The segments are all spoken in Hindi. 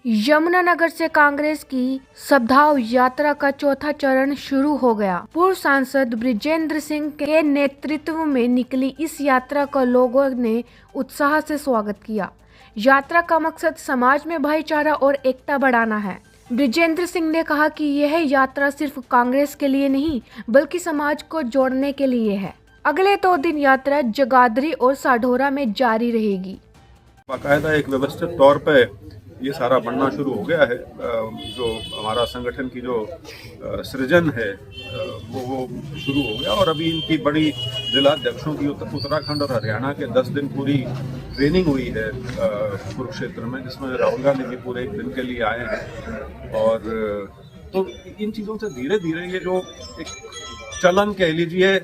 यमुनानगर से कांग्रेस की सद्भाव यात्रा का चौथा चरण शुरू हो गया। पूर्व सांसद बृजेंद्र सिंह के नेतृत्व में निकली इस यात्रा का लोगों ने उत्साह से स्वागत किया। यात्रा का मकसद समाज में भाईचारा और एकता बढ़ाना है। बृजेंद्र सिंह ने कहा कि यह यात्रा सिर्फ कांग्रेस के लिए नहीं बल्कि समाज को जोड़ने के लिए है। अगले 2 दिन यात्रा जगाधरी और साढौरा में जारी रहेगी। बाकायदा एक व्यवस्थित तौर पे ये सारा बनना शुरू हो गया है। जो हमारा संगठन की जो सृजन है वो शुरू हो गया और अभी इनकी बड़ी जिलाध्यक्षों की उत्तराखंड और हरियाणा के 10 दिन पूरी ट्रेनिंग हुई है कुरुक्षेत्र में, जिसमें राहुल गांधी जी पूरे 1 दिन के लिए आए हैं। और तो इन चीज़ों से धीरे धीरे ये जो एक चलन कह लीजिए,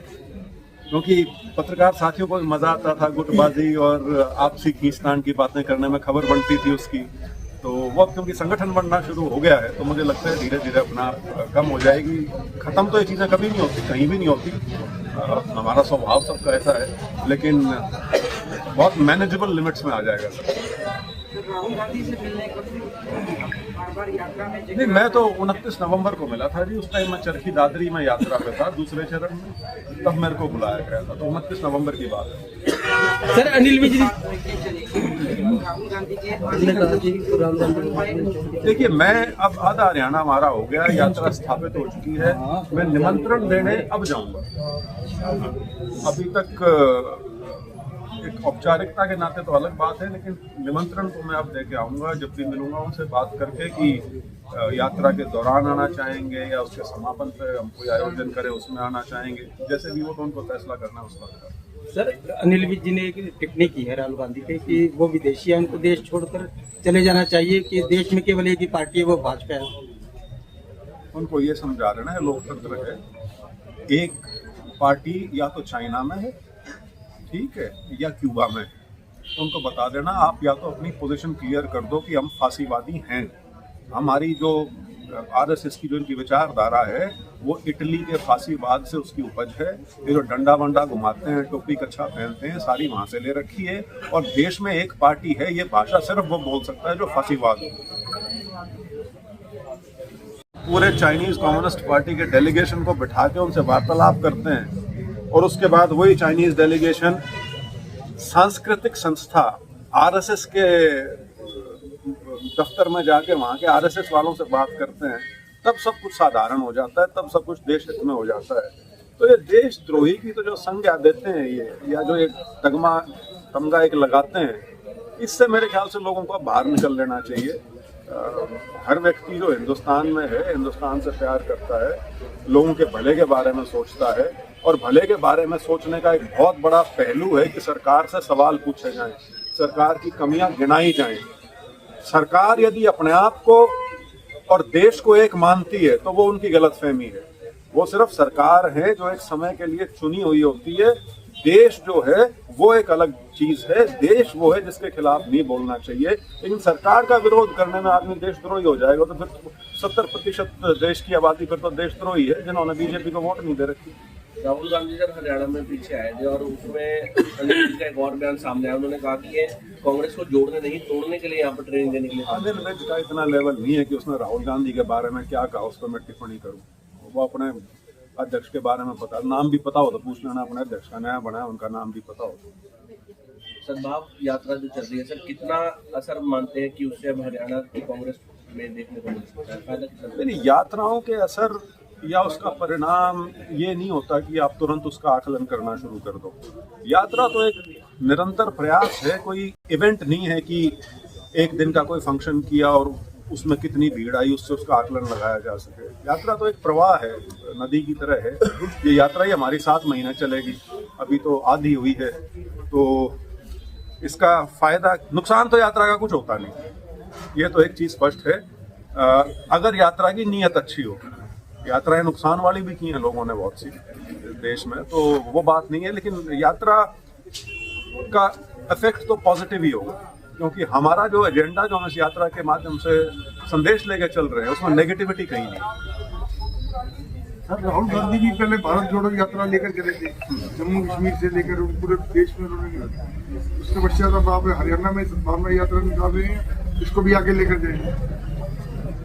क्योंकि पत्रकार साथियों को मजा आता था गुटबाजी और आपसी खींचतान की बातें करने में, खबर बनती थी उसकी, तो वो क्योंकि संगठन बनना शुरू हो गया है तो मुझे लगता है धीरे धीरे अपना कम हो जाएगी। खत्म तो ये चीज़ें कभी नहीं होती, कहीं भी नहीं होती, हमारा स्वभाव सबका ऐसा है, लेकिन बहुत मैनेजेबल लिमिट्स में आ जाएगा सब। राहुल गांधी से मिलने को बार यात्रा में नहीं, मैं तो 29 नवंबर को मिला था जी। उस टाइम मैं चरखी दादरी में यात्रा पे था दूसरे चरण में, तब मेरे को बुलाया गया था, तो 29 नवंबर की बात है। सर अनिल विज राहुल गांधी देखिए, मैं अब आधा हरियाणा हमारा हो गया, यात्रा स्थापित हो चुकी है, मैं निमंत्रण देने अब जाऊंगा। अभी तक एक औपचारिकता के नाते तो अलग बात है, लेकिन निमंत्रण तो मैं अब दे के आऊँगा। जब भी मिलूंगा उनसे बात करके कि यात्रा के दौरान आना चाहेंगे या उसके समापन पे हम कोई आयोजन करें उसमें आना चाहेंगे, जैसे भी वो तो उनको फैसला करना है उसका। सर अनिल विज जी ने एक टिप्पणी की है राहुल गांधी पे कि वो विदेशी है, उनको देश छोड़कर चले जाना चाहिए, कि देश में केवल एक ही पार्टी है वो भाजपा है। उनको ये समझा देना है लोकतंत्र है, एक पार्टी या तो चाइना में है, ठीक है, या क्यूबा में। तो उनको बता देना, आप या तो अपनी पोजीशन क्लियर कर दो कि हम फांसीवादी हैं। हमारी जो आरएसएस की जो इनकी विचारधारा है वो इटली के फांसीवाद से उसकी उपज है। ये जो डंडा वंडा घुमाते हैं, टोपी कच्छा पहनते हैं, सारी वहाँ से ले रखी है। और देश में एक पार्टी है, ये भाषा सिर्फ वो बोल सकता है जो फांसीवाद हो। पूरे चाइनीज कम्युनिस्ट पार्टी के डेलीगेशन को बिठा के उनसे वार्तालाप करते हैं और उसके बाद वही चाइनीज डेलीगेशन सांस्कृतिक संस्था आरएसएस के दफ्तर में जाके वहाँ के आरएसएस वालों से बात करते हैं, तब सब कुछ साधारण हो जाता है, तब सब कुछ देश हित में हो जाता है। तो ये देशद्रोही की तो जो संज्ञा देते हैं ये, या जो एक तमगा एक लगाते हैं, इससे मेरे ख्याल से लोगों को बाहर निकल लेना चाहिए। हर व्यक्ति जो हिंदुस्तान में है, हिंदुस्तान से प्यार करता है, लोगों के भले के बारे में सोचता है, और भले के बारे में सोचने का एक बहुत बड़ा पहलू है कि सरकार से सवाल पूछे जाएं, सरकार की कमियां गिनाई जाएं। सरकार यदि अपने आप को और देश को एक मानती है तो वो उनकी गलतफहमी है। वो सिर्फ सरकार है जो एक समय के लिए चुनी हुई होती है। देश जो है वो एक अलग चीज है, देश वो है जिसके खिलाफ नहीं बोलना चाहिए। लेकिन सरकार का विरोध करने में आदमी देशद्रोही हो जाएगा, तो फिर 70% देश की आबादी फिर तो देशद्रोही है, जिन्होंने बीजेपी को वोट नहीं दे रखी। राहुल गांधी जब हरियाणा में पीछे आए थे और उसमें अनिल विज का एक और बयान सामने आया, उन्होंने कहा कि ये कांग्रेस को जोड़ने नहीं तोड़ने के लिए यहाँ पर ट्रेनिंग देने के लिए। अनिल विज का इतना लेवल नहीं है कि उसने राहुल गांधी के बारे में क्या कहा उस पर मैं टिप्पणी करूँ। वो अपने अध्यक्ष के बारे में पता, नाम भी पता हो तो पूछ लेना, अपने अध्यक्ष का नया बना है, उनका नाम भी पता हो। सद्भाव यात्रा जो चल रही है सर, कितना असर मानते हैं कि उससे अब हरियाणा की कांग्रेस में देखने को मिल सकता है? फायदा नहीं, यात्राओं के असर या उसका परिणाम ये नहीं होता कि आप तुरंत उसका आकलन करना शुरू कर दो। यात्रा तो एक निरंतर प्रयास है, कोई इवेंट नहीं है कि एक दिन का कोई फंक्शन किया और उसमें कितनी भीड़ आई उससे उसका आकलन लगाया जा सके। यात्रा तो एक प्रवाह है, नदी की तरह है। ये यात्रा ही हमारी 7 महीने चलेगी, अभी तो आधी हुई है, तो इसका फायदा नुकसान तो यात्रा का कुछ होता नहीं, ये तो एक चीज़ स्पष्ट है। अगर यात्रा की नीयत अच्छी हो, यात्राएं नुकसान वाली भी की हैं लोगों ने बहुत सी देश में, तो वो बात नहीं है। लेकिन यात्रा का इफेक्ट तो पॉजिटिव ही होगा, क्योंकि हमारा जो एजेंडा जो हम इस यात्रा के माध्यम से संदेश लेके चल रहे हैं उसमें नेगेटिविटी कहीं नहीं। सर राहुल गांधी जी पहले भारत जोड़ो यात्रा लेकर चले थे, जम्मू कश्मीर से लेकर पूरे देश में उन्होंने, उसके पश्चात अब आप हरियाणा में सद्भावना यात्रा निकाल रहे हैं। इसको भी आगे लेकर जाएंगे,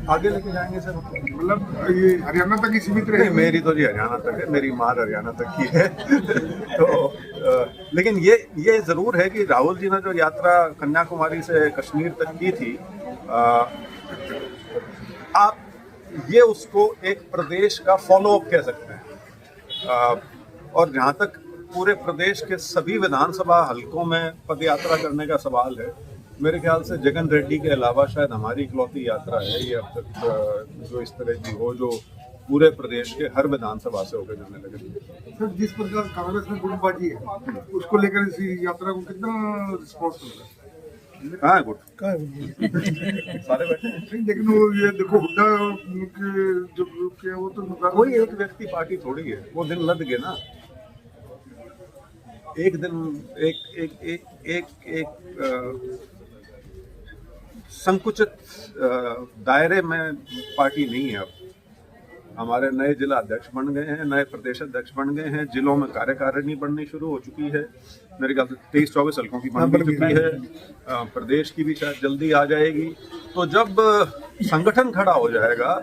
आगे लेके जाएंगे सर। मतलब ये हरियाणा तक ही सीमित नहीं, रहेगी? मेरी तो जी हरियाणा तक है, मेरी मार हरियाणा तक की है। तो लेकिन ये जरूर है कि राहुल जी ने जो यात्रा कन्याकुमारी से कश्मीर तक की थी, आप ये उसको एक प्रदेश का फॉलो अप कह सकते हैं। और जहाँ तक पूरे प्रदेश के सभी विधानसभा हलकों में पद यात्रा करने का सवाल है, मेरे ख्याल से जगन रेड्डी के अलावा शायद हमारी इकलौती यात्रा है ये अब तक जो इस तरह की हो, जो पूरे प्रदेश के हर विधानसभा से होकर जाने लगे। सर, जिस प्रकार कांग्रेस में गुटबाजी है, उसको लेकर इस यात्रा को कितना रिस्पॉन्स मिल रहा है? कहाँ है गुट? सारे बैठे हैं। नहीं, लेकिन वो ये देखो हुड्डा के जो ग्रुप के वो तो कोई एक व्यक्ति पार्टी थोड़ी है, वो दिन लद गए ना। एक दिन एक संकुचित दायरे में पार्टी नहीं है। अब हमारे नए जिला अध्यक्ष बन गए हैं, नए प्रदेश अध्यक्ष बन गए हैं, जिलों में कार्यकारिणी बननी शुरू हो चुकी है। मेरे ख्याल से 23-24 हल्कों की बन भी चुकी है, प्रदेश की भी शायद जल्दी आ जाएगी। तो जब संगठन खड़ा हो जाएगा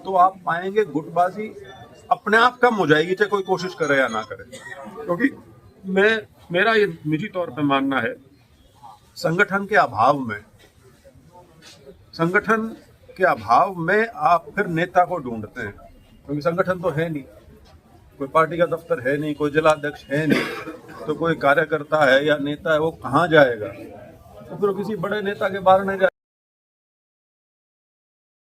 तो आप पाएंगे गुटबाजी अपने आप कम हो जाएगी, चाहे कोई कोशिश करे या ना करे। क्योंकि मेरा ये निजी तौर पे मानना है, संगठन के अभाव में आप फिर नेता को ढूंढते हैं, क्योंकि संगठन तो है नहीं, कोई पार्टी का दफ्तर है नहीं, कोई जिला अध्यक्ष है नहीं, तो कोई कार्यकर्ता है या नेता है वो कहाँ जाएगा? तो फिर किसी बड़े नेता के बारे में जाए।